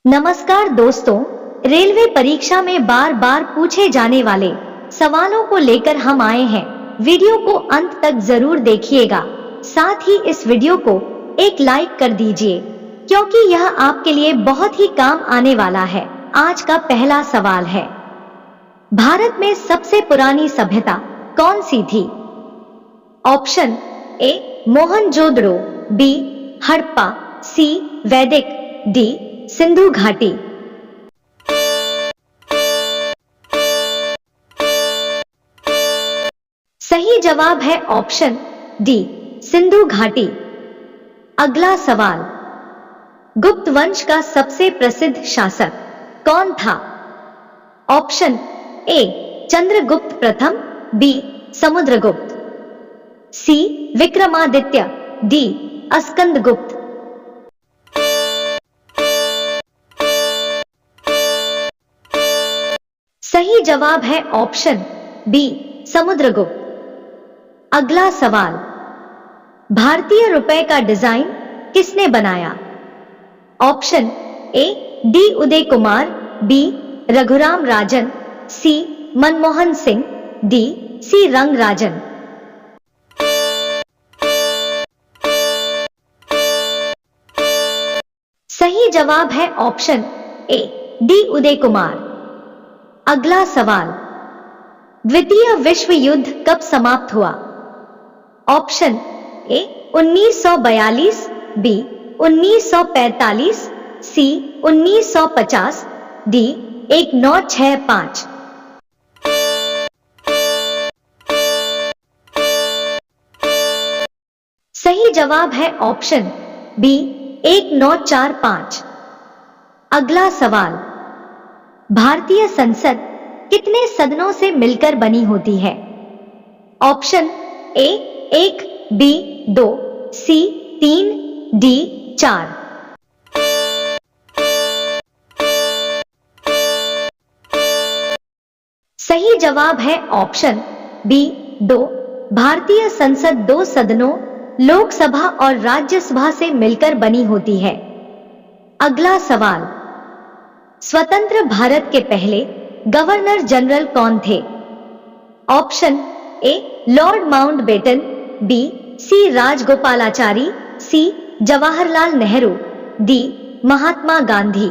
नमस्कार दोस्तों, रेलवे परीक्षा में बार बार पूछे जाने वाले सवालों को लेकर हम आए हैं। वीडियो को अंत तक जरूर देखिएगा। साथ ही इस वीडियो को एक लाइक कर दीजिए क्योंकि यह आपके लिए बहुत ही काम आने वाला है। आज का पहला सवाल है, भारत में सबसे पुरानी सभ्यता कौन सी थी? Option A Mohenjodaro, B Harappa, C वैदिक, डी सिंधु घाटी। सही जवाब है ऑप्शन डी सिंधु घाटी। अगला सवाल, गुप्त वंश का सबसे प्रसिद्ध शासक कौन था? ऑप्शन ए चंद्रगुप्त प्रथम, बी समुद्रगुप्त, सी विक्रमादित्य, डी अस्कंदगुप्त। सही जवाब है ऑप्शन बी समुद्रगुप्त। अगला सवाल, भारतीय रुपए का डिजाइन किसने बनाया? Option A D Uday Kumar, B Raghuram Rajan, C Manmohan Singh, D C Rangarajan. सही जवाब है ऑप्शन ए डी उदय कुमार। अगला सवाल, द्वितीय विश्व युद्ध कब समाप्त हुआ? Option A 1942, B 1945, C 1950, D 1965। सही जवाब है ऑप्शन बी 1945। अगला सवाल, भारतीय संसद कितने सदनों से मिलकर बनी होती है? Option A 1, B 2, C 3, D 4। सही जवाब है ऑप्शन बी 2। भारतीय संसद 2 सदनों, लोकसभा और राज्यसभा से मिलकर बनी होती है। अगला सवाल, स्वतंत्र भारत के पहले गवर्नर जनरल कौन थे? Option A lord Mountbatten, B C Rajagopalachari, C Jawaharlal Nehru, D Mahatma Gandhi.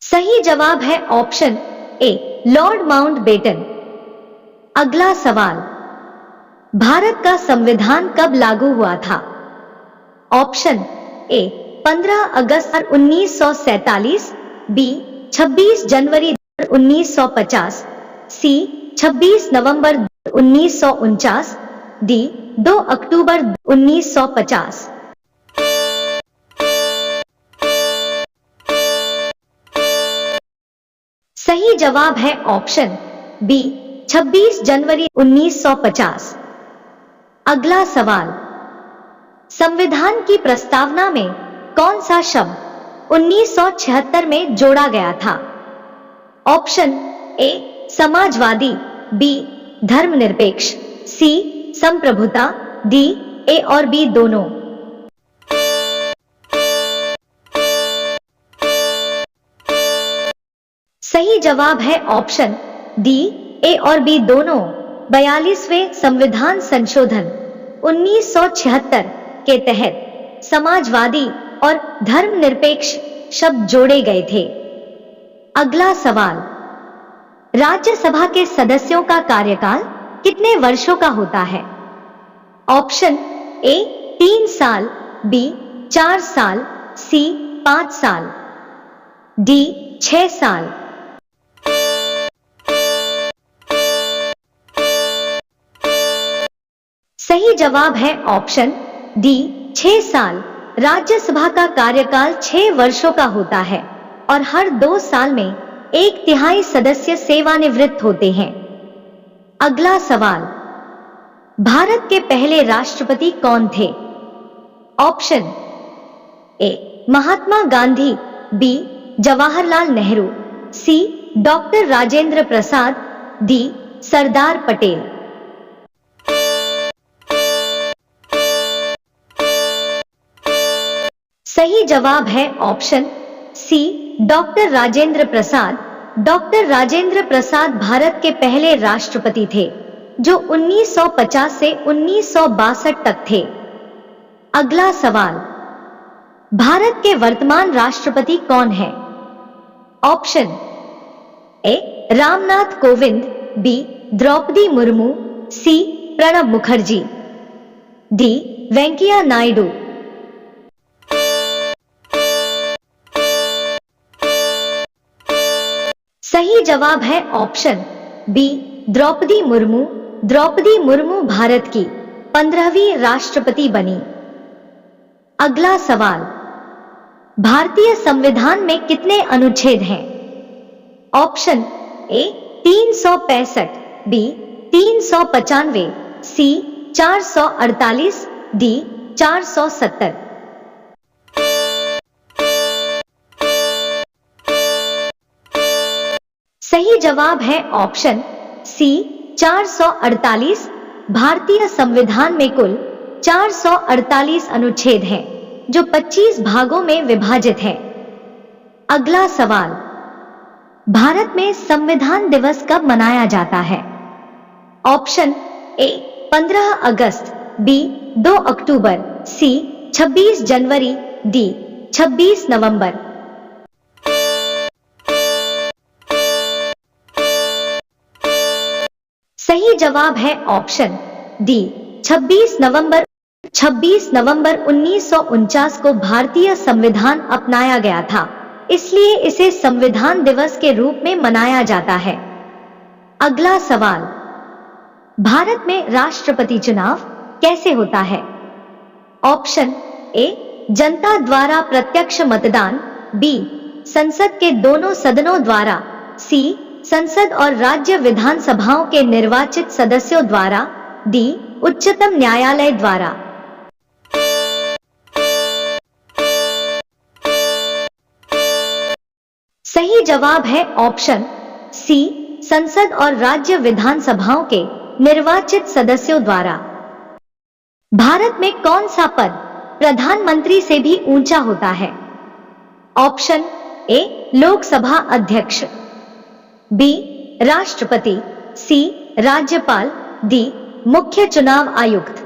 सही जवाब है ऑप्शन ए लॉर्ड माउंटबेटन। अगला सवाल, भारत का संविधान कब लागू हुआ था? ऑप्शन ए 15 अगस्त 1947, बी 26 जनवरी 1950, सी 26 नवंबर 1949, डी 2 अक्टूबर 1950। सही जवाब है ऑप्शन बी 26 जनवरी 1950। अगला सवाल, संविधान की प्रस्तावना में कौन सा शब्द 1976 में जोड़ा गया था? ऑप्शन ए समाजवादी, बी धर्मनिरपेक्ष, सी संप्रभुता, डी ए और बी दोनों। सही जवाब है ऑप्शन डी ए और बी दोनों। 42वें संविधान संशोधन 1976 के तहत समाजवादी और धर्मनिरपेक्ष शब्द जोड़े गए थे। अगला सवाल, राज्यसभा के सदस्यों का कार्यकाल कितने वर्षों का होता है? ऑप्शन ए 3 साल, बी 4 साल, सी 5 साल, डी 6 साल। सही जवाब है ऑप्शन डी 6 साल। राज्यसभा का कार्यकाल 6 वर्षों का होता है और हर 2 साल में 1/3 सदस्य सेवानिवृत्त होते हैं। अगला सवाल, भारत के पहले राष्ट्रपति कौन थे? Option A Mahatma Gandhi, B Jawaharlal Nehru, C doctor Rajendra Prasad, D Sardar Patel. सही जवाब है option C doctor Rajendra Prasad. Doctor Rajendra Prasad Bharat के पहले राष्ट्रपति थे जो 1950 से 1962 तक थे। अगला सवाल, भारत के वर्तमान राष्ट्रपति कौन है? Option A Ramnath Kovind, B Droupadi Murmu, C Pranab Mukherjee, D Venkaiah Naidu. सही जवाब है ऑप्शन बी द्रौपदी मुर्मू। द्रौपदी मुर्मू भारत की 15वीं राष्ट्रपति बनी। अगला सवाल, भारतीय संविधान में कितने अनुच्छेद हैं? Option A 365, B 395, C 448, D 470। सही जवाब है ऑप्शन सी 448। भारतीय संविधान में कुल 448 अनुच्छेद हैं जो 25 भागों में विभाजित है। अगला सवाल, भारत में संविधान दिवस कब मनाया जाता है? ऑप्शन ए 15 अगस्त, बी 2 अक्टूबर, सी 26 जनवरी, डी 26 नवंबर। सही जवाब है ऑप्शन डी 26 नवंबर। 26 नवंबर 1949 को भारतीय संविधान अपनाया गया था, इसलिए इसे संविधान दिवस के रूप में मनाया जाता है। अगला सवाल, भारत में राष्ट्रपति चुनाव कैसे होता है? ऑप्शन ए जनता द्वारा प्रत्यक्ष मतदान, बी संसद के दोनों सदनों द्वारा, सी संसद और राज्य विधानसभाओं के निर्वाचित सदस्यों द्वारा, डी उच्चतम न्यायालय द्वारा। सही जवाब है ऑप्शन सी संसद और राज्य विधानसभाओं के निर्वाचित सदस्यों द्वारा। भारत में कौन सा पद प्रधानमंत्री से भी ऊंचा होता है? ऑप्शन ए लोकसभा अध्यक्ष, बी राष्ट्रपति, सी राज्यपाल, डी मुख्य चुनाव आयुक्त।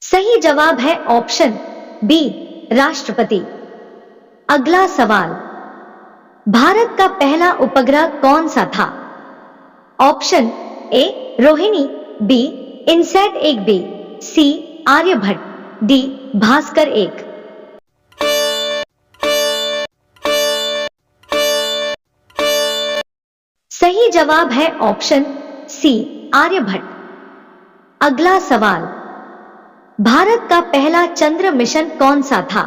सही जवाब है ऑप्शन बी राष्ट्रपति। अगला सवाल, भारत का पहला उपग्रह कौन सा था? Option A Rohini, B INSAT 1B, C Aryabhata, D Bhaskara 1। सही जवाब है ऑप्शन सी आर्यभट्ट। अगला सवाल, भारत का पहला चंद्र मिशन कौन सा था?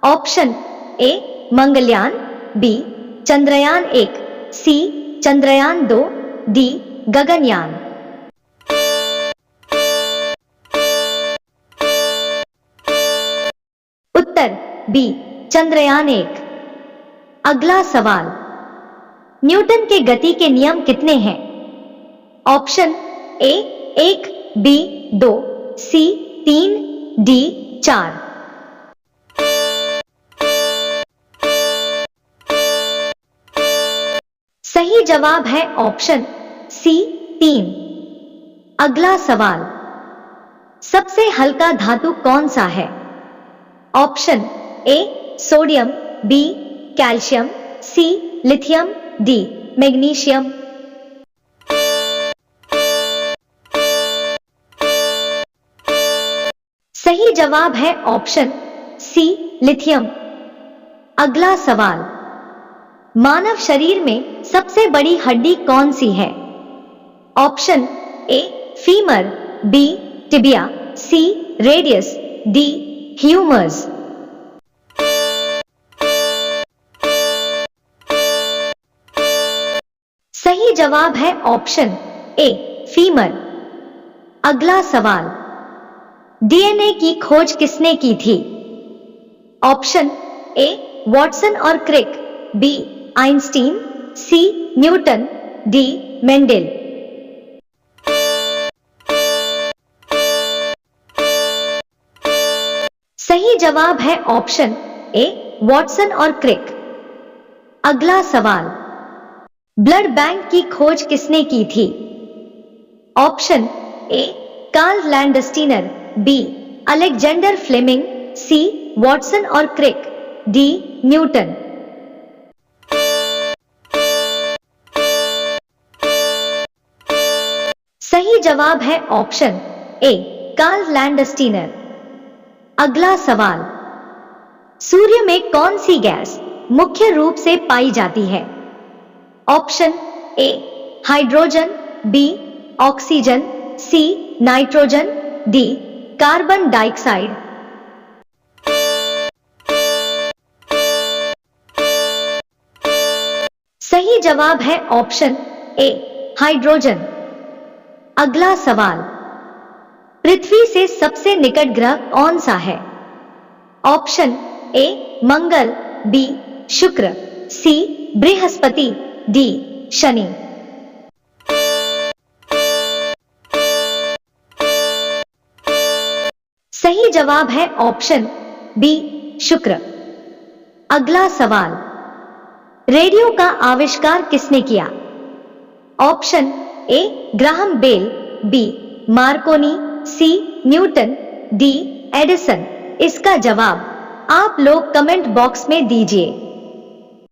Option A Mangalyaan, B Chandrayaan 1, C Chandrayaan 2, D Gaganyaan. उत्तर बी चंद्रयान 1। अगला सवाल, न्यूटन के गति के नियम कितने हैं? Option A 1, B 2, C 3, D 4। सही जवाब है ऑप्शन सी 3। अगला सवाल, सबसे हल्का धातु कौन सा है? Option A sodium, B calcium, C lithium, D magnesium. सही जवाब है ऑप्शन सी लिथियम। अगला सवाल, मानव शरीर में सबसे बड़ी हड्डी कौन सी है? Option A femur, B tibia, C radius, D humerus. सही जवाब है ऑप्शन ए फीमर। अगला सवाल, डीएनए की खोज किसने की थी? ऑप्शन ए वॉटसन और क्रिक, बी आइंस्टीन, सी न्यूटन, डी मेंडेल। सही जवाब है ऑप्शन ए वॉटसन और क्रिक। अगला सवाल, ब्लड बैंक की खोज किसने की थी? Option A Karl Landsteiner, B Alexander Fleming, C Watson और क्रिक, डी न्यूटन। सही जवाब है ऑप्शन ए कार्ल लैंडस्टीनर। अगला सवाल, सूर्य में कौन सी गैस मुख्य रूप से पाई जाती है? Option A hydrogen, B oxygen, C nitrogen, D carbon dioxide. सही जवाब है ऑप्शन ए हाइड्रोजन। अगला सवाल, पृथ्वी से सबसे निकट ग्रह कौन सा है? ऑप्शन ए मंगल, बी शुक्र, सी बृहस्पति, डी शनि। सही जवाब है ऑप्शन बी शुक्र। अगला सवाल, रेडियो का आविष्कार किसने किया? Option A Graham Bell, B Marconi, C Newton, D Edison. इसका जवाब आप लोग कमेंट बॉक्स में दीजिए।